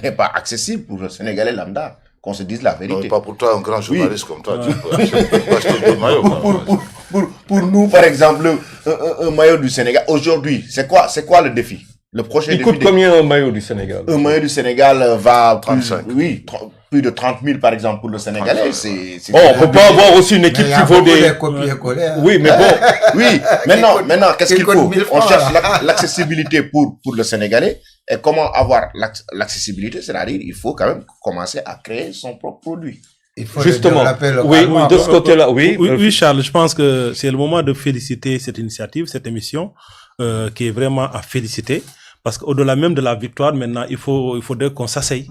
n'est pas accessible pour le Sénégalais lambda, qu'on se dise la vérité. Non, pas pour toi, un grand journaliste comme toi, tu peux acheter le maillot. Pour nous, par exemple, un maillot du Sénégal, aujourd'hui, c'est quoi le défi? Le prochain Il coûte combien un maillot du Sénégal? Un maillot du Sénégal va 35. Plus de 30 000 par exemple pour le Sénégalais. Bon, on peut pas avoir aussi une équipe qui vaut des... copier-coller. Oui, mais bon. Oui, maintenant, qu'est-ce qu'il faut? On cherche l'accessibilité pour le Sénégalais. Et comment avoir l'accessibilité? C'est-à-dire, il faut quand même commencer à créer son propre produit. Il faut Justement, oui, de ce côté-là, oui. Oui, Charles, je pense que c'est le moment de féliciter cette initiative, cette émission, qui est vraiment à féliciter. Parce qu'au-delà même de la victoire, maintenant, il faudrait qu'on s'asseye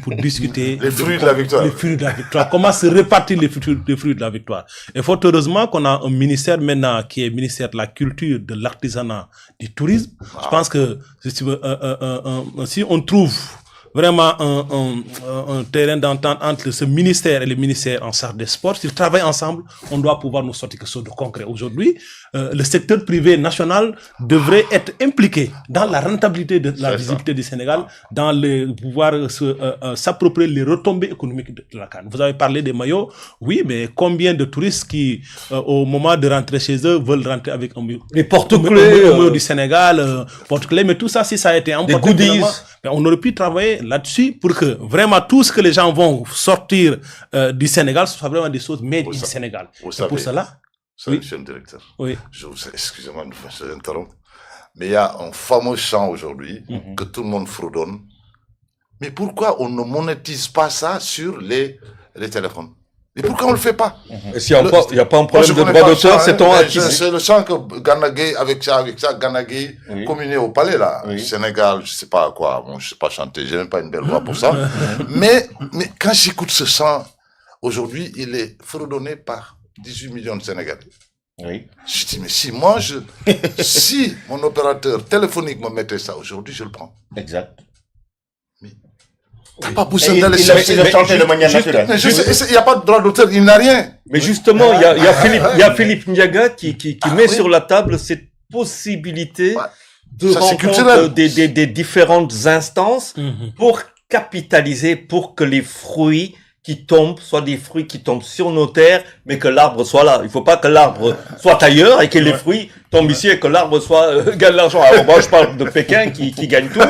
pour discuter les fruits de la victoire. Les fruits de la victoire. Comment se répartir les fruits de la victoire. Et fort heureusement qu'on a un ministère maintenant qui est ministère de la culture, de l'artisanat, du tourisme. Je pense que si on trouve vraiment un terrain d'entente entre ce ministère et le ministère en charge des sports, s'ils travaillent ensemble, on doit pouvoir nous sortir quelque chose de concret. Aujourd'hui, le secteur privé national devrait être impliqué dans la rentabilité de la visibilité du Sénégal, dans le pouvoir s'approprier les retombées économiques de la CAN. Vous avez parlé des maillots, oui, mais combien de touristes qui, au moment de rentrer chez eux, veulent rentrer avec un maillot, les porte-clés, maillot du Sénégal, porte-clés, mais tout ça, si ça a été emporté, on aurait pu travailler là-dessus pour que vraiment tout ce que les gens vont sortir du Sénégal, ce soit vraiment des choses made du Sénégal. Et pour cela, monsieur le directeur, oui. Excusez-moi de vous interrompre, mais il y a un fameux chant aujourd'hui que tout le monde fredonne. Mais pourquoi on ne monétise pas ça sur les téléphones? Et pourquoi on le fait pas? Et s'il n'y a pas un problème de droit d'auteur, c'est ton artiste. C'est le chant que Gana Gueye, avec ça, Gana Gueye, communié au palais, là. Sénégal, je sais pas quoi. Bon, je sais pas chanter. J'ai même pas une belle voix pour ça. mais quand j'écoute ce chant, aujourd'hui, il est fredonné par 18 millions de Sénégalais. Oui. Je dis, mais si mon opérateur téléphonique me mettait ça aujourd'hui, je le prends. Exact. T'as pas poussé d'aller chercher. Il a chanté de manière naturelle. Il n'y a pas de droit d'auteur, il n'a rien. Mais justement, il y a Philippe Ndiaga qui met sur la table cette possibilité de rencontre des différentes instances pour capitaliser, pour que les fruits qui tombent soient des fruits qui tombent sur nos terres, mais que l'arbre soit là. Il faut pas que l'arbre soit ailleurs et que les fruits tombent ici et que l'arbre gagne l'argent. Alors moi, je parle de Pékin qui gagne tout,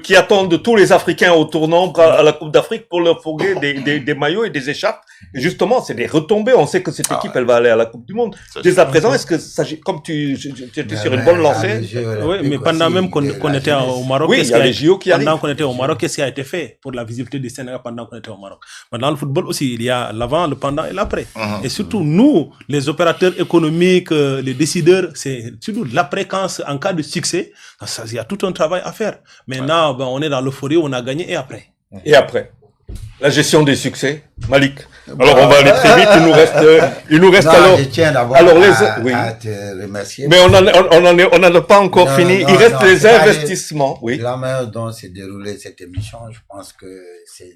qui attendent tous les Africains au tournant à la Coupe d'Afrique pour leur fourguer des maillots et des écharpes. Et justement, c'est des retombées. On sait que cette équipe, elle va aller à la Coupe du Monde. Dès à présent, est-ce que ça, comme tu étais sur une bonne lancée? Oui, mais pendant même qu'on était au Maroc, oui, il y a les JO qui arrivent. Pendant qu'on était au Maroc, qu'est-ce qui a été fait pour la visibilité du Sénégal pendant qu'on était au Maroc? Dans le football aussi, il y a l'avant, le pendant et l'après. Et surtout, nous, les opérateurs économiques, les décideurs, c'est surtout l'après en cas de succès, il y a tout un travail à faire. Maintenant, on est dans l'euphorie, on a gagné et après. Et après? La gestion des succès, Malik. Alors on va aller très vite. Il nous reste alors. Je tiens d'abord à te remercier. Mais on n'en a pas encore fini. Il reste les investissements. Oui. La manière dont s'est déroulée cette émission, je pense que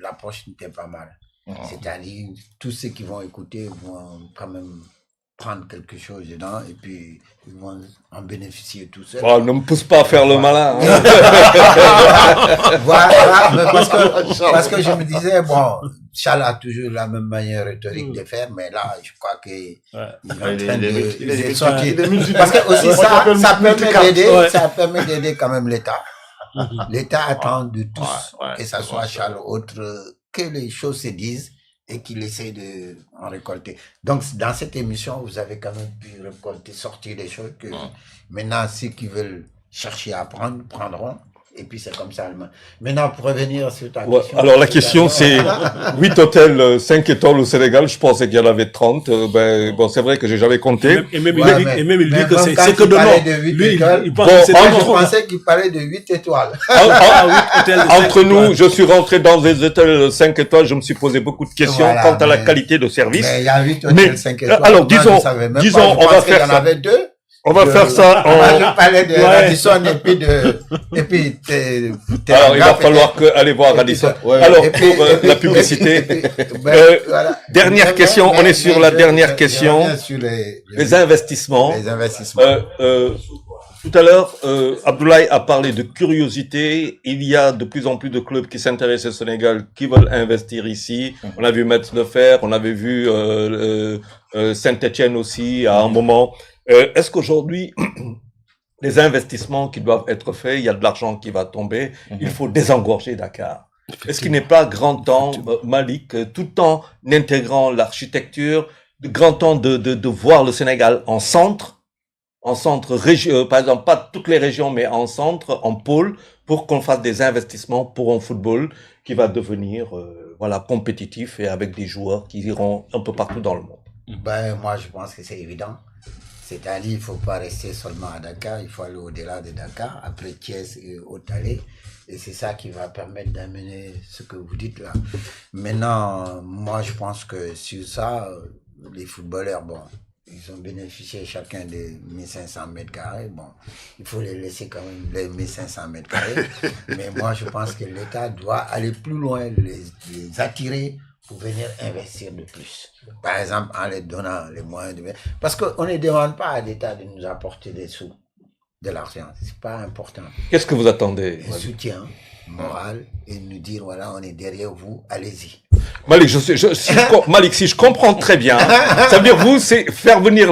l'approche n'était pas mal. C'est-à-dire tous ceux qui vont écouter vont quand même prendre quelque chose dedans et puis ils vont en bénéficier tout seuls. Oh, ne me pousse pas à faire le malin. Hein. Voilà, mais parce que je me disais, bon, Charles a toujours la même manière rhétorique de faire, mais là, je crois qu'il est en train de sortir. Parce que aussi ça permet d'aider quand même l'État. L'État attend de tous, que ça soit Charles ou autre, que les choses se disent et qu'il essaie de en récolter. Donc, dans cette émission, vous avez quand même pu récolter, sortir des choses que maintenant, ceux qui veulent chercher à apprendre, prendront. Et puis, c'est comme ça. Maintenant, pour revenir sur ta question. Alors, la question, c'est 8 hôtels, 5 étoiles au Sénégal. Je pensais qu'il y en avait 30. Bon, c'est vrai que j'ai jamais compté. Et même il dit que c'est que de nom. Lui, il pensait qu'il parlait de 8 étoiles. Entre nous, je suis rentré dans des hôtels 5 étoiles. Je me suis posé beaucoup de questions quant à la qualité de service. Mais il y a 8 hôtels 5 étoiles. Alors, disons, on va faire ça. Il y en avait 2. On va faire ça Je parlais de Radisson et puis alors, il va falloir aller voir Radisson. Alors, pour la publicité. Dernière question, on est sur la dernière question. Sur les investissements. Les investissements. Tout à l'heure, Abdoulaye a parlé de curiosité. Il y a de plus en plus de clubs qui s'intéressent au Sénégal, qui veulent investir ici. On a vu Metz le faire, on avait vu Saint-Etienne aussi à un moment. Est-ce qu'aujourd'hui, les investissements qui doivent être faits, il y a de l'argent qui va tomber, il faut désengorger Dakar. Est-ce qu'il n'est pas grand temps, Malik, tout en intégrant l'architecture, grand temps de voir le Sénégal en centre région, par exemple, pas toutes les régions, mais en centre, en pôle, pour qu'on fasse des investissements pour un football qui va devenir, compétitif et avec des joueurs qui iront un peu partout dans le monde. Ben, moi, je pense que c'est évident. C'est-à-dire, il faut pas rester seulement à Dakar, il faut aller au-delà de Dakar, après Thiès et Haute-Allée. Et c'est ça qui va permettre d'amener ce que vous dites là. Maintenant, moi, je pense que sur ça, les footballeurs, bon, ils ont bénéficié chacun de 1500 mètres carrés. Bon, il faut les laisser quand même les 1500 mètres carrés. Mais moi, je pense que l'État doit aller plus loin, les attirer pour venir investir de plus. Par exemple, en les donnant les moyens de... Parce qu'on ne demande pas à l'État de nous apporter des sous, de l'argent. C'est pas important. Qu'est-ce que vous attendez? Un soutien moral et nous dire, voilà, on est derrière vous, allez-y. Malik, Malik, si je comprends très bien, ça veut dire vous, c'est faire venir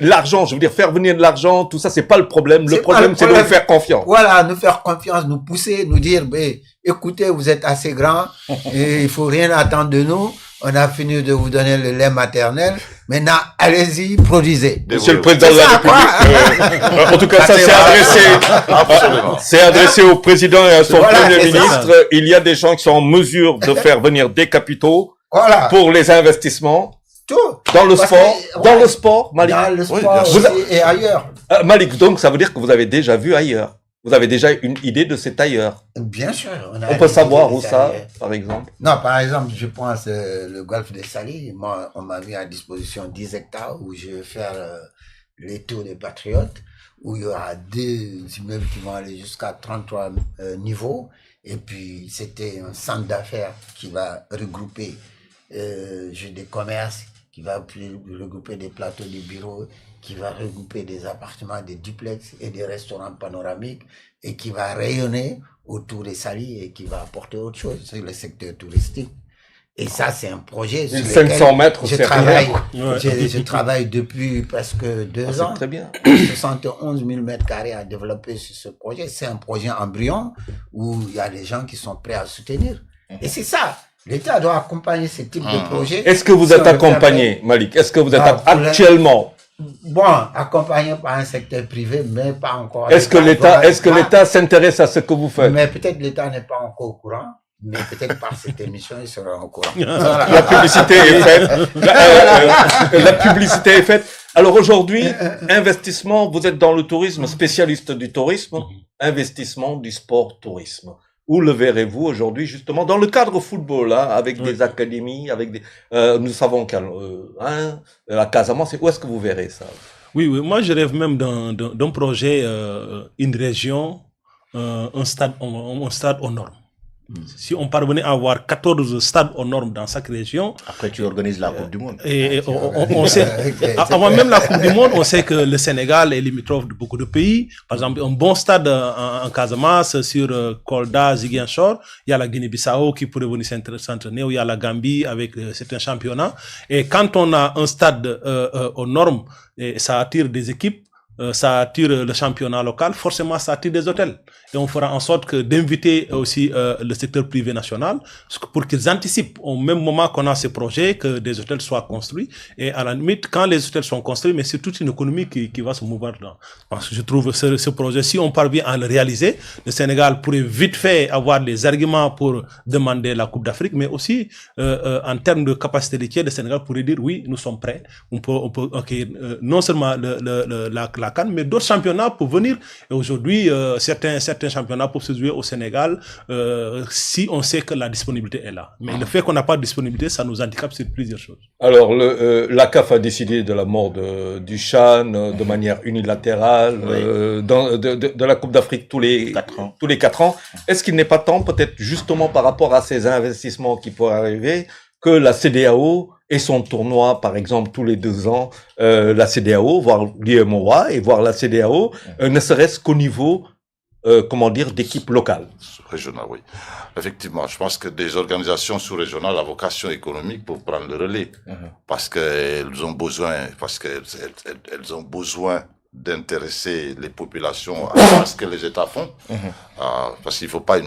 l'argent, je veux dire faire venir de l'argent, tout ça, c'est pas le problème. Le problème, c'est de nous faire confiance. Voilà, nous faire confiance, nous pousser, nous dire, écoutez, vous êtes assez grands et il faut rien attendre de nous. On a fini de vous donner le lait maternel. Maintenant, allez-y, produisez. Monsieur le Président de la République. En tout cas, ça c'est adressé au Président et à son Premier ministre. Ça. Il y a des gens qui sont en mesure de faire venir des capitaux pour les investissements. Tout. Dans le sport. Dans le sport, Malik. Dans le sport aussi et ailleurs. Malik, donc, ça veut dire que vous avez déjà vu ailleurs. Vous avez déjà une idée de cet ailleurs? Bien sûr. On peut savoir où ça, par exemple? Non, par exemple, je pense le golfe de Sali. Moi, on m'a mis à disposition 10 hectares où je vais faire les tours des Patriotes, où il y aura 2 immeubles qui vont aller jusqu'à 33 niveaux. Et puis, c'était un centre d'affaires qui va regrouper des commerces, qui va regrouper des plateaux de bureaux, qui va regrouper des appartements, des duplex et des restaurants panoramiques et qui va rayonner autour des Salis et qui va apporter autre chose sur le secteur touristique. Et ça, c'est un projet sur 500 mètres, je travaille depuis presque 2 ans. Très bien. 71 000 mètres carrés à développer sur ce projet. C'est un projet embryon où il y a des gens qui sont prêts à soutenir. Et c'est ça. L'État doit accompagner ce type de projet. Est-ce que vous êtes accompagné, Malik? Est-ce que vous êtes actuellement? Bon, accompagné par un secteur privé, mais pas encore. Est-ce que l'État s'intéresse à ce que vous faites? Mais peut-être l'État n'est pas encore au courant. Mais peut-être par cette émission, il sera au courant. La publicité est faite. La publicité est faite. Alors aujourd'hui, investissement, vous êtes dans le tourisme, spécialiste du tourisme, investissement du sport tourisme. Où le verrez-vous aujourd'hui, justement, dans le cadre football, avec des académies, avec des, nous savons qu'à, la Casamance, où est-ce que vous verrez ça? Oui, moi je rêve même d'un projet, une région, un stade aux normes. Si on parvenait à avoir 14 stades aux normes dans chaque région. Après, tu organises la Coupe du Monde. Et on sait, avant même la Coupe du Monde, on sait que le Sénégal est limitrophe de beaucoup de pays. Par exemple, un bon stade en Casamance, sur Kolda, Ziguinchor, il y a la Guinée-Bissau qui pourrait venir s'entraîner, ou il y a la Gambie avec certains championnats. Et quand on a un stade aux normes, et ça attire des équipes, ça attire le championnat local, forcément ça attire des hôtels. Et on fera en sorte que d'inviter aussi le secteur privé national pour qu'ils anticipent au même moment qu'on a ces projets que des hôtels soient construits. Et à la limite, quand les hôtels sont construits, mais c'est toute une économie qui va se mouvoir dedans. Parce que je trouve ce projet, si on parvient à le réaliser, le Sénégal pourrait vite fait avoir les arguments pour demander la Coupe d'Afrique, mais aussi en termes de capacité de tir, le Sénégal pourrait dire oui, nous sommes prêts. On peut accueillir non seulement la CAN, mais d'autres championnats pour venir. Et aujourd'hui, certains championnats peuvent se jouer au Sénégal si on sait que la disponibilité est là. Mais le fait qu'on n'a pas de disponibilité, ça nous handicape sur plusieurs choses. Alors, la CAF a décidé de la mort du CHAN de manière unilatérale, de la Coupe d'Afrique tous les 4 ans. Est-ce qu'il n'est pas temps, peut-être justement par rapport à ces investissements qui pourraient arriver, que la CEDEAO et son tournoi, par exemple, tous les 2 ans, la CEDEAO, voire l'UEMOA et voir la CEDEAO, ne serait-ce qu'au niveau, d'équipe locale. Régional, oui. Effectivement, je pense que des organisations sous-régionales à vocation économique pour prendre le relais, parce qu'elles ont besoin d'intéresser les populations à ce que les États font, parce qu'il ne faut pas